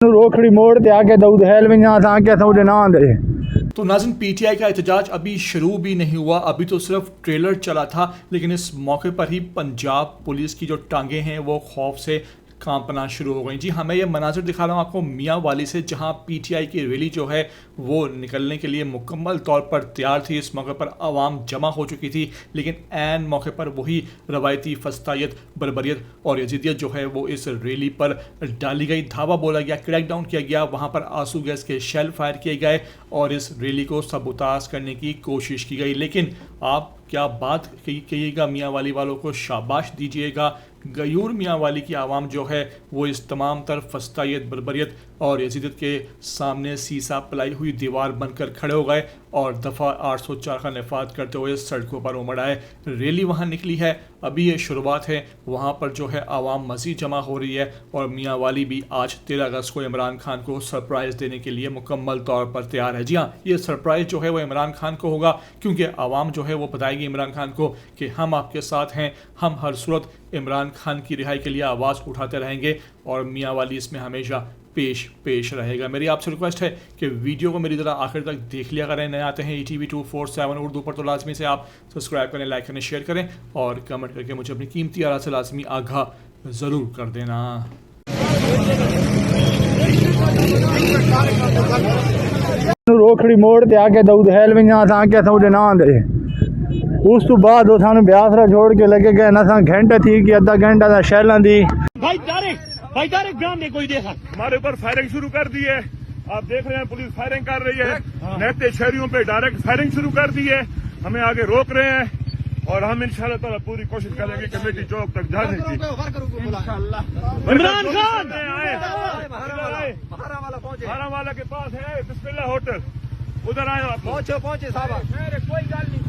रोखड़ी मोड़ ते आके दाऊद हैल में आके समझे ना आंदे। तो नाज़रीन, पीटीआई का एहतजाज अभी शुरू भी नहीं हुआ, अभी तो सिर्फ ट्रेलर चला था, लेकिन इस मौके पर ही पंजाब पुलिस की जो टांगे हैं वो खौफ से कांपना शुरू हो गई। जी हाँ, मैं ये मनाजिर दिखा रहा हूँ आपको मियाँ वाली से, जहाँ पीटीआई की रैली जो है वो निकलने के लिए मुकम्मल तौर पर तैयार थी। इस मौके पर आवाम जमा हो चुकी थी, लेकिन ऐन मौके पर वही रवायती फस्तायत, बर्बरियत और यजीदियत जो है वो इस रैली पर डाली गई। धावा बोला गया, क्रैकडाउन किया गया, वहाँ पर आंसू गैस के शेल फायर किए गए और इस रैली को सबूताज करने की कोशिश की गई। लेकिन आप क्या बात कहिएगा, मियाँ वाली वालों को शाबाश दीजिएगा। गयूर मियाँ वाली की आवाम जो है वो इस तमाम तरफ फस्तायत, बर्बरियत और यजीदियत के सामने सीसा पलाई हुई दीवार बनकर खड़े हो गए और दफ़ा 804 का नफाज करते हुए सड़कों पर उमड़ आए। रैली वहाँ निकली है, अभी ये शुरुआत है, वहाँ पर जो है आवाम मज़ीद जमा हो रही है और मियाँ वाली भी आज 13 अगस्त को इमरान खान को सरप्राइज़ देने के लिए मुकम्मल तौर पर तैयार है। जी हाँ, ये सरप्राइज़ जो है वो इमरान खान को होगा, क्योंकि आवाम जो है वो बताएगी इमरान खान को कि हम आपके साथ हैं, हम हर सूरत इमरान खान की रिहाई के लिए आवाज़ उठाते रहेंगे और मियाँ वाली इसमें हमेशा पेश रहेगा। मेरी आपसे रिक्वेस्ट है कि वीडियो को मेरी तरह आखिर तक देख लिया करें। नए आते हैं ETV 247 उर्दू पर तो लाजमी से आप सब्सक्राइब करें, लाइक करें, शेयर करें और कमेंट करके मुझे अपनी कीमती आरा से लाजमी आगाह ज़रूर कर देना। रोखड़ी मोड़ ते आके दाऊद हैल में आके समझे ना आंदे। उस तो बाद वो सानू ब्यासरा छोड़ के लगे गए ना, घंटा थी कि अद्धा घंटा का शैलों दी भाई डायरेक्ट बयान दे, कोई देखा हमारे ऊपर फायरिंग शुरू कर दी है। आप देख रहे हैं पुलिस फायरिंग कर रही है, नहते शहरियों पे डायरेक्ट फायरिंग शुरू कर दी है, हमें आगे रोक रहे हैं और हम इंशाल्लाह ताला पूरी कोशिश करेंगे कमेटी चौक तक जाने की। इमरान खान वाला के पास है बिस्मिल्लाह होटल, उधर आए आप। पहुंचे साहब। कोई गल नहीं,